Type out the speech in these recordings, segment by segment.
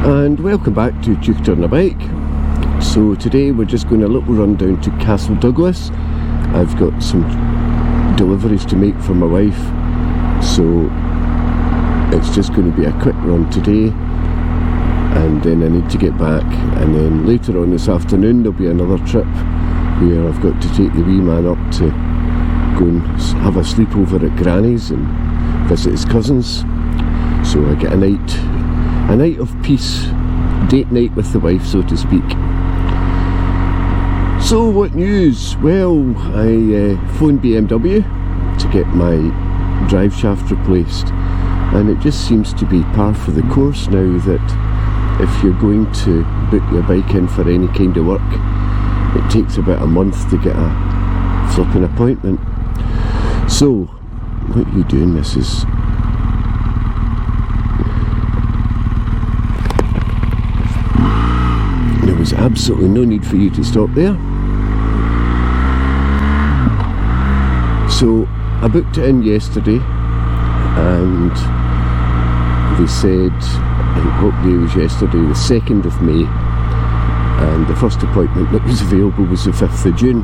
And welcome back to Jupiter on a Bike. So today we're just going a little run down to Castle Douglas. I've got some deliveries to make for my wife, so it's just going to be a quick run today, and then I need to get back, and then later on this afternoon there'll be another trip where I've got to take the wee man up to go and have a sleepover at Granny's and visit his cousins. So I get a night of peace, date night with the wife, so to speak. So what news? Well, I phoned BMW to get my drive shaft replaced, and it just seems to be par for the course now that if you're going to book your bike in for any kind of work, it takes about a month to get a flipping appointment. So what are you doing, Mrs.? There was absolutely no need for you to stop there. So I booked it in yesterday, and they said, I think what day was yesterday, the 2nd of May, and the first appointment that was available was the 5th of June.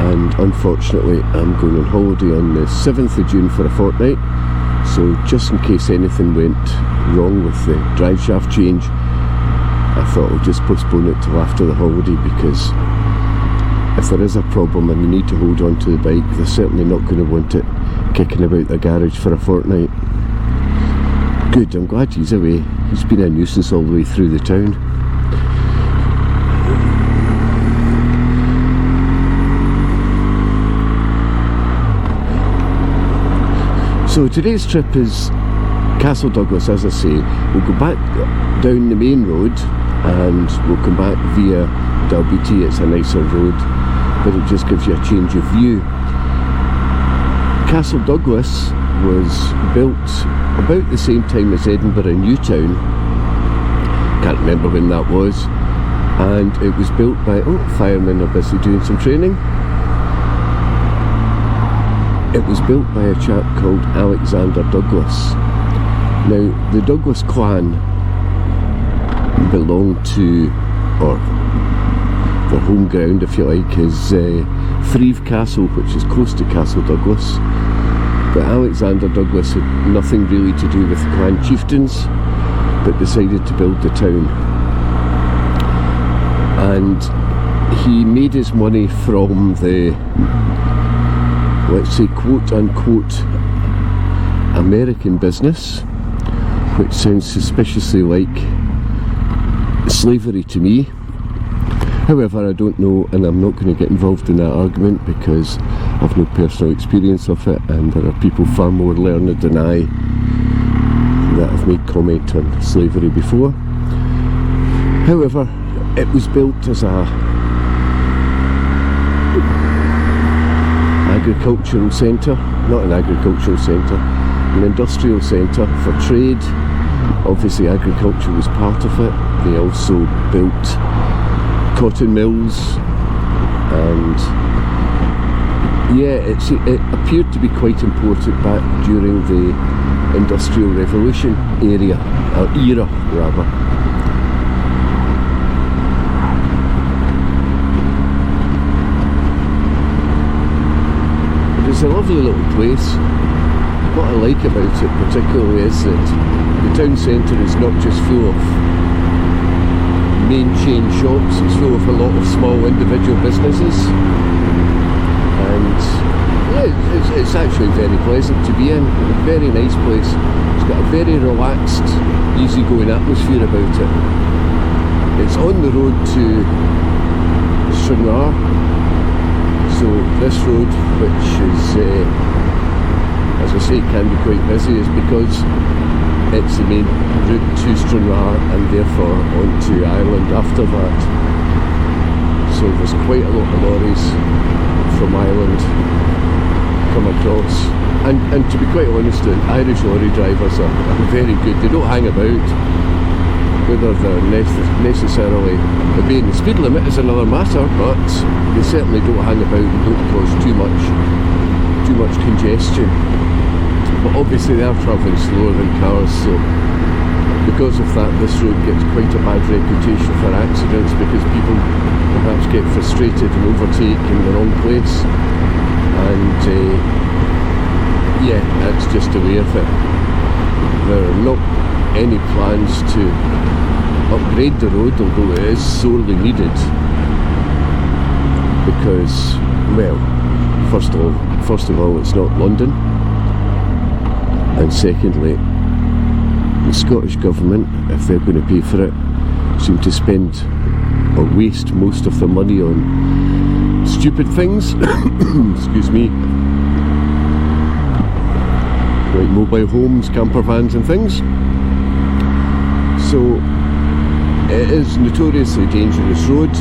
And unfortunately I'm going on holiday on the 7th of June for a fortnight, so just in case anything went wrong with the drive shaft change, I thought I'll just postpone it till after the holiday, because if there is a problem and they need to hold on to the bike, they're certainly not going to want it kicking about the garage for a fortnight. Good, I'm glad he's away. He's been a nuisance all the way through the town. So today's trip is Castle Douglas, as I say. We'll go back down the main road and we'll come back via Dalby T. It's a nicer road, but it just gives you a change of view. Castle Douglas was built about the same time as Edinburgh Newtown. Can't remember when that was. And it was built by, firemen are busy doing some training. It was built by a chap called Alexander Douglas. Now, the Douglas clan belonged to, or their home ground, if you like, is Threave Castle, which is close to Castle Douglas. But Alexander Douglas had nothing really to do with the clan chieftains, but decided to build the town. And he made his money from the, let's say, quote-unquote American business, which sounds suspiciously like slavery to me. However, I don't know, and I'm not going to get involved in that argument because I've no personal experience of it, and there are people far more learned than I that have made comment on slavery before. However, it was built as a agricultural centre, not an agricultural centre, an industrial centre for trade. Obviously agriculture was part of it. They also built cotton mills, and yeah, it appeared to be quite important back during the Industrial Revolution era rather. It's a lovely little place. What I like about it particularly is that the town centre is not just full of main chain shops, it's full of a lot of small individual businesses, and yeah, it's actually very pleasant to be in. A very nice place. It's got a very relaxed, easygoing atmosphere about it. It's on the road to Stranraer. So this road, which is, as I say, can be quite busy, is because it's the main route to Stranraer and therefore onto Ireland after that. So there's quite a lot of lorries from Ireland come across. And to be quite honest, the Irish lorry drivers are very good. They don't hang about. Whether they're necessarily obeying the speed limit is another matter, but they certainly don't hang about and don't cause too much congestion. But obviously they are travelling slower than cars, so because of that, this road gets quite a bad reputation for accidents because people perhaps get frustrated and overtake in the wrong place, and yeah, that's just the way of it. There are not any plans to upgrade the road, although it is sorely needed, because, well, first of all, it's not London, and secondly, the Scottish Government, if they're going to pay for it, seem to spend or waste most of their money on stupid things, excuse me, like mobile homes, camper vans and things. So it is notoriously dangerous road,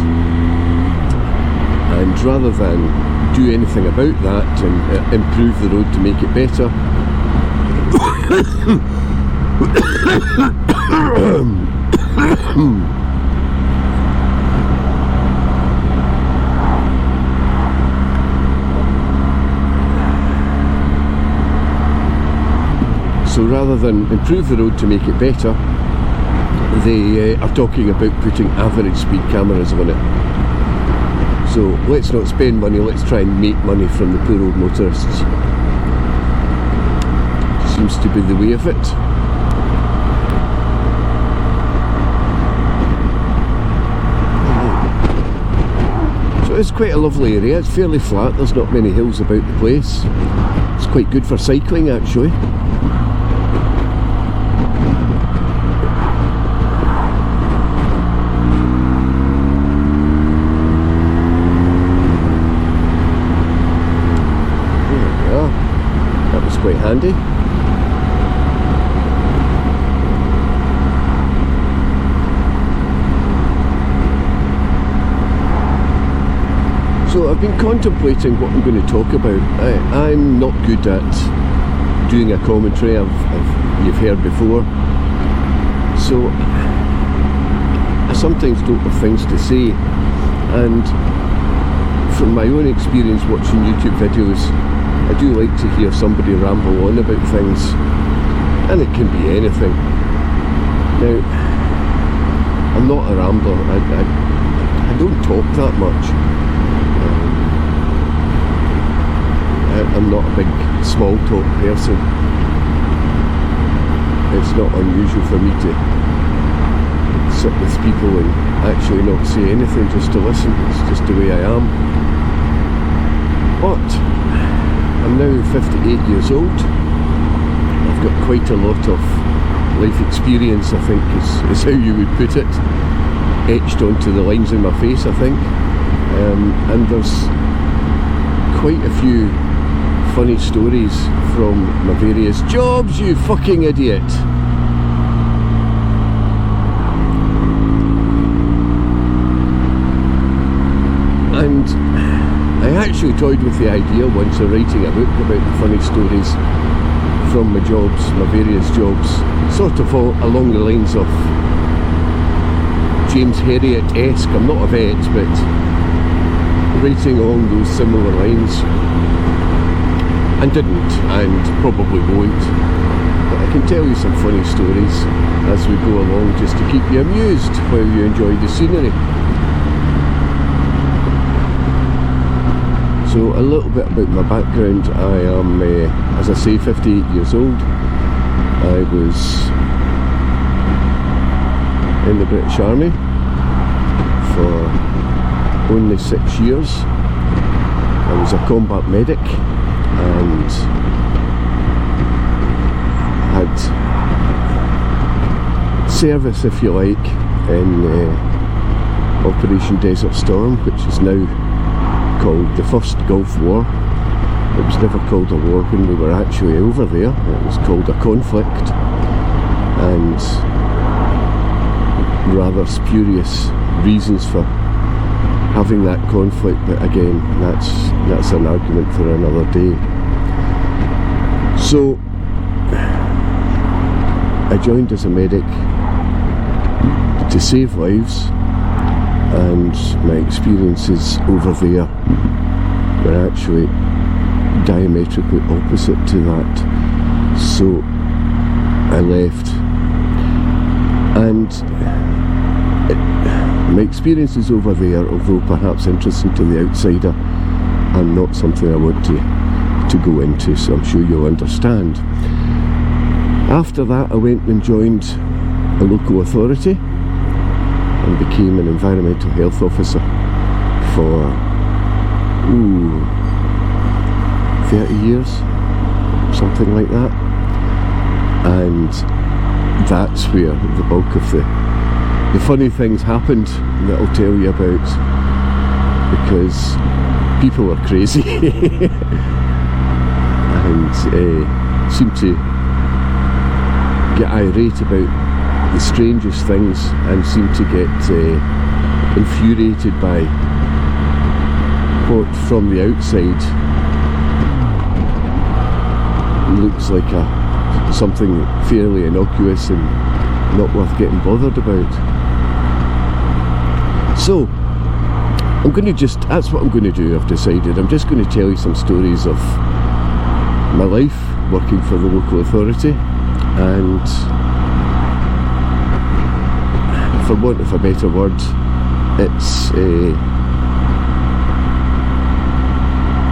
and rather than do anything about that and improve the road to make it better, so rather than improve the road to make it better, they are talking about putting average speed cameras on it. So let's not spend money, let's try and make money from the poor old motorists. Seems to be the way of it. So it's quite a lovely area, it's fairly flat, there's not many hills about the place. It's quite good for cycling actually. Quite handy. So I've been contemplating what I'm going to talk about. I'm not good at doing a commentary, you've heard before, so I sometimes don't have things to say, and from my own experience watching YouTube videos, I do like to hear somebody ramble on about things, and it can be anything. Now, I'm not a rambler, I don't talk that much. I'm not a big small talk person. It's not unusual for me to sit with people and actually not say anything, just to listen. It's just the way I am. But I'm now 58 years old. I've got quite a lot of life experience, I think is how you would put it, etched onto the lines in my face, I think. And there's quite a few funny stories from my various jobs, you fucking idiot. And I actually toyed with the idea once of writing a book about the funny stories from my jobs, my various jobs, sort of along the lines of James Herriot-esque. I'm not a vet, but writing along those similar lines, and didn't, and probably won't. But I can tell you some funny stories as we go along, just to keep you amused while you enjoy the scenery. So a little bit about my background. I am, as I say, 58 years old. I was in the British Army for only 6 years. I was a combat medic and had service, if you like, in Operation Desert Storm, which is now called the First Gulf War. It was never called a war when we were actually over there. It was called a conflict, and rather spurious reasons for having that conflict, but again, that's an argument for another day. So I joined as a medic to save lives, and my experiences over there were actually diametrically opposite to that. So I left my experiences over there, although perhaps interesting to the outsider, are not something I want to go into, so I'm sure you'll understand. After that, I went and joined a local authority and became an environmental health officer for 30 years, something like that. And that's where the bulk of the funny things happened that I'll tell you about, because people are crazy and seem to get irate about the strangest things and seem to get infuriated by what from the outside looks like something fairly innocuous and not worth getting bothered about. So I'm going to that's what I'm going to do. I've decided I'm just going to tell you some stories of my life working for the local authority, and for want of a better word, it's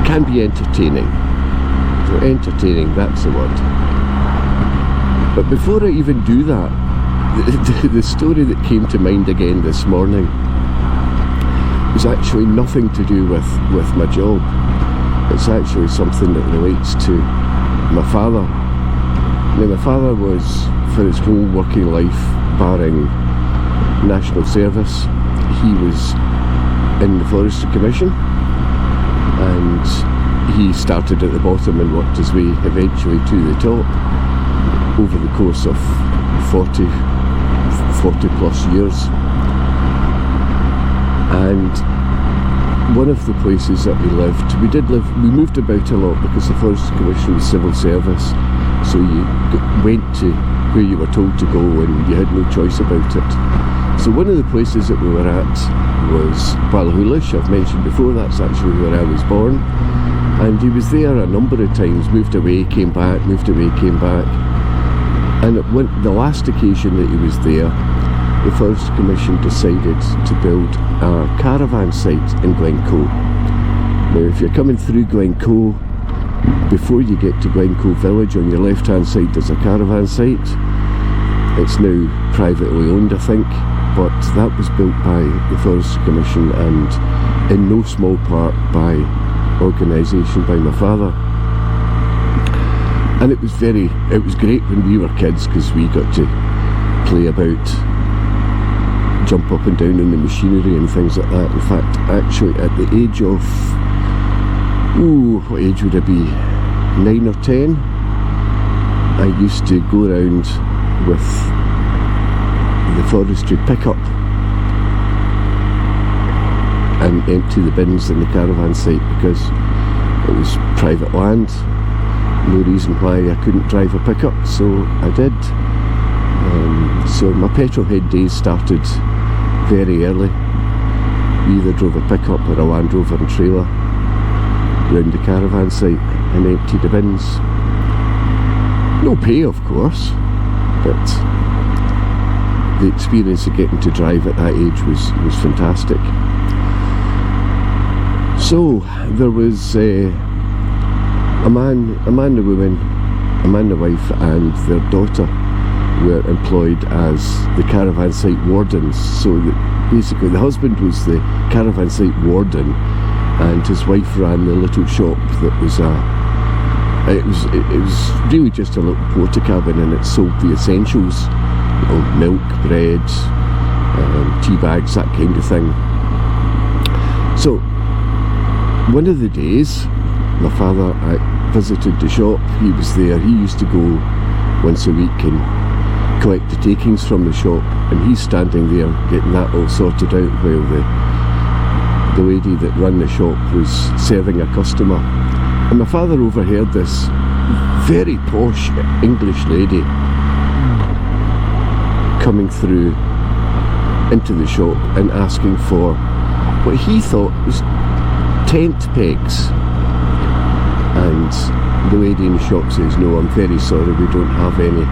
can be entertaining. So entertaining, that's the word. But before I even do that, the story that came to mind again this morning was actually nothing to do with my job. It's actually something that relates to my father. Now, my father was, for his whole working life, barring national service, he was in the Forestry Commission, and he started at the bottom and worked his way eventually to the top over the course of 40 plus years. And one of the places that we moved about a lot because the Forestry Commission was civil service, so you went to where you were told to go and you had no choice about it. So one of the places that we were at was Ballachulish. I've mentioned before, that's actually where I was born, and he was there a number of times, moved away, came back, moved away, came back. And the last occasion that he was there, the Forestry Commission decided to build a caravan site in Glencoe. Now, if you're coming through Glencoe, before you get to Glencoe Village, on your left hand side there's a caravan site. It's now privately owned, I think, but that was built by the Forestry Commission, and in no small part by organisation by my father. And it was great when we were kids, because we got to play about, jump up and down in the machinery and things like that. In fact, actually at the age of, what age would I be, 9 or 10, I used to go around with the forestry pickup and empty the bins in the caravan site, because it was private land. No reason why I couldn't drive a pickup, so I did. So my petrolhead days started very early. We either drove a pickup or a Land Rover and trailer round the caravan site and emptied the bins. No pay, of course, but the experience of getting to drive at that age was fantastic. So there was a man, a woman, a man, a wife and their daughter were employed as the caravan site wardens. So that basically the husband was the caravan site warden and his wife ran the little shop that was it was really just a little porta cabin, and it sold the essentials, milk, bread, tea bags, that kind of thing. So one of the days my father visited the shop. He was there. He used to go once a week and collect the takings from the shop, and he's standing there getting that all sorted out while the lady that ran the shop was serving a customer. And my father overheard this very posh English lady coming through into the shop and asking for what he thought was tent pegs. And the lady in the shop says, "No, I'm very sorry, we don't have any."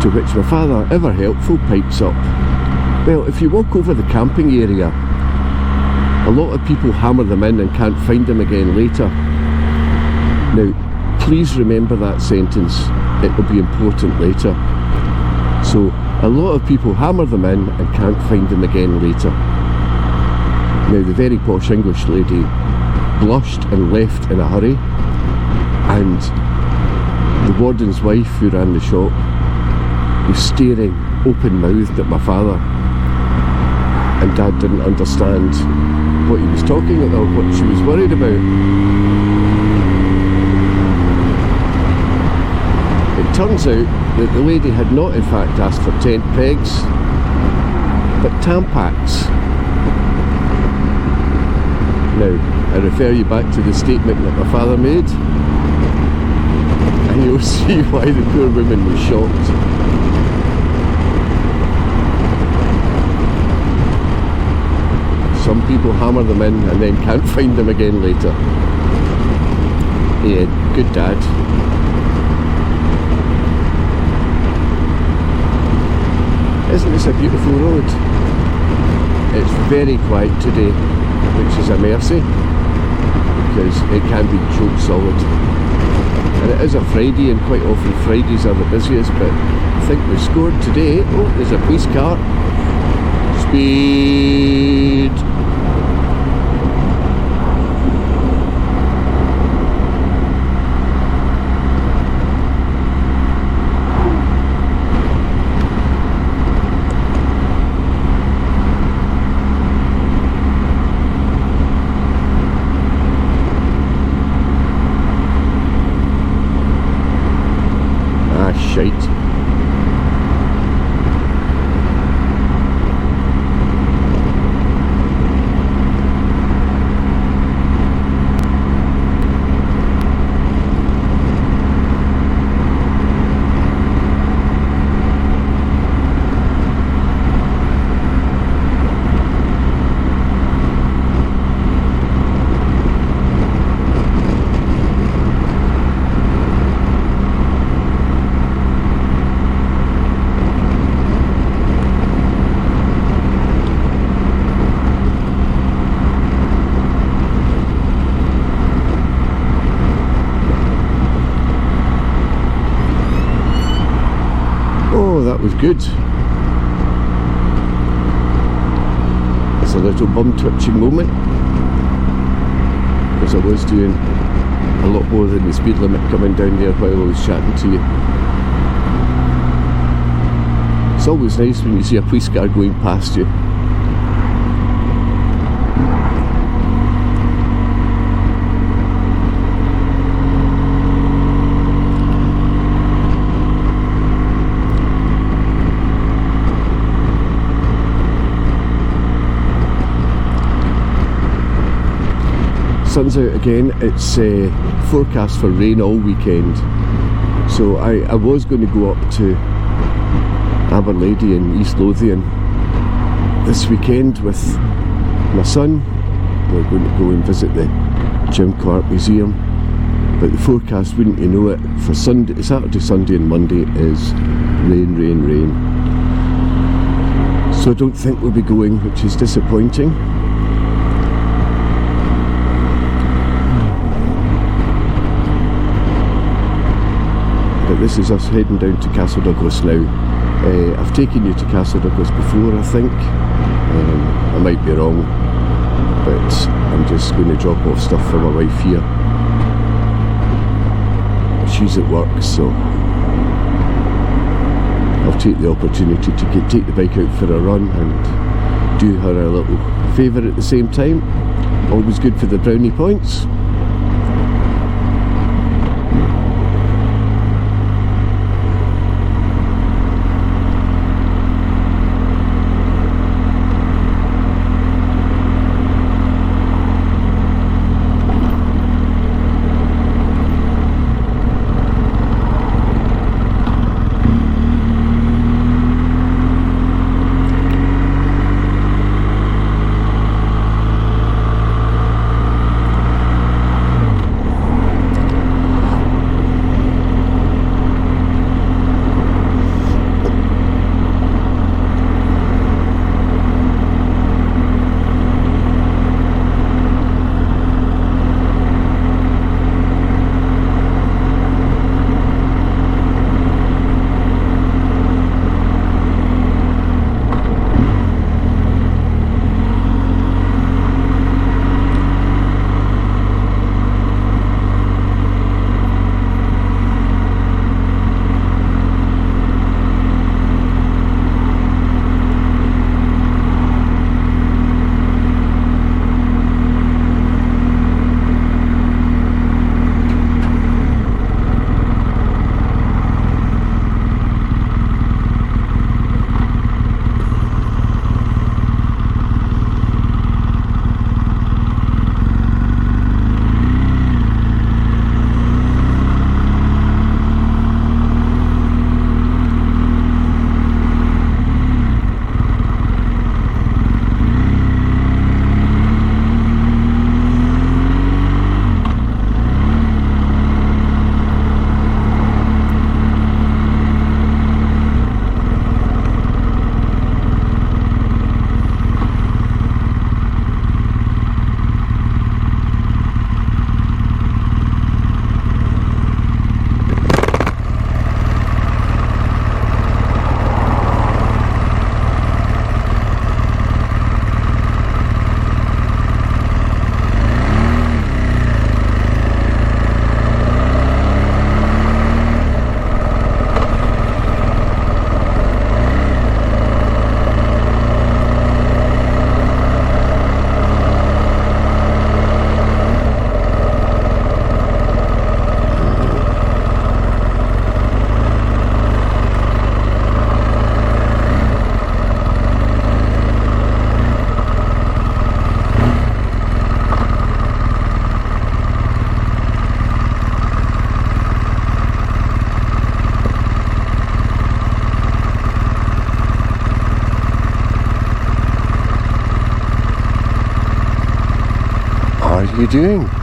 To which my father, ever helpful, pipes up Well, if you walk over the camping area, a lot of people hammer them in and can't find them again later. Now, please remember that sentence. It will be important later. So, a lot of people hammer them in and can't find them again later. Now, the very posh English lady blushed and left in a hurry, and the warden's wife, who ran the shop, was staring open-mouthed at my father, and Dad didn't understand what he was talking about, what she was worried about. It turns out that the lady had not in fact asked for tent pegs, but Tampax. Now, I refer you back to the statement that my father made, and you'll see why the poor woman was shocked. Some people hammer them in and then can't find them again later. Yeah, good dad. Isn't this a beautiful road? It's very quiet today, which is a mercy, because it can be choke solid. And it is a Friday, and quite often Fridays are the busiest, but I think we scored today. Oh, there's a police car. Speed! Shite. That was good. It's a little bum twitching moment, because I was doing a lot more than the speed limit coming down there while I was chatting to you. It's always nice when you see a police car going past you. Sun's out again. It's forecast for rain all weekend, so I was going to go up to Aberlady in East Lothian this weekend with my son. We're going to go and visit the Jim Clark Museum, but the forecast, wouldn't you know it, for Saturday, Sunday and Monday is rain, rain, rain. So I don't think we'll be going, which is disappointing. But this is us heading down to Castle Douglas now. I've taken you to Castle Douglas before, I think. I might be wrong, but I'm just going to drop off stuff for my wife here. She's at work, so I'll take the opportunity to take the bike out for a run and do her a little favour at the same time. Always good for the brownie points. are you doing?